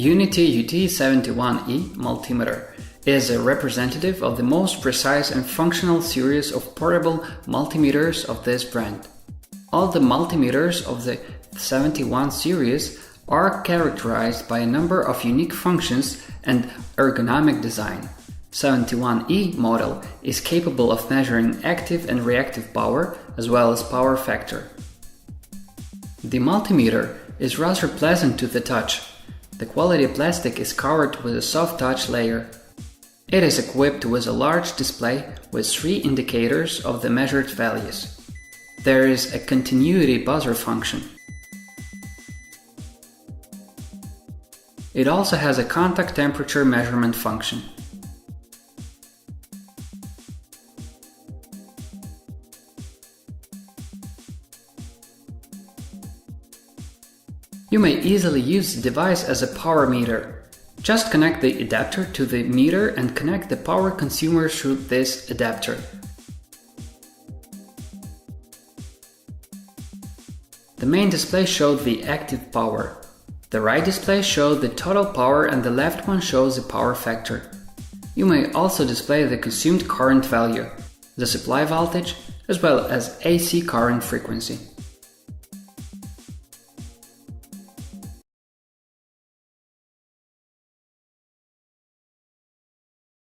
Unity UT71E multimeter is a representative of the most precise and functional series of portable multimeters of this brand. All the multimeters of the 71 series are characterized by a number of unique functions and ergonomic design. 71E model is capable of measuring active and reactive power as well as power factor. The multimeter is rather pleasant to the touch. The quality plastic is covered with a soft touch layer. It is equipped with a large display with 3 indicators of the measured values. There is a continuity buzzer function. It also has a contact temperature measurement function. You may easily use the device as a power meter. Just connect the adapter to the meter and connect the power consumer through this adapter. The main display showed the active power. The right display showed the total power and the left one shows the power factor. You may also display the consumed current value, the supply voltage, as well as AC current frequency.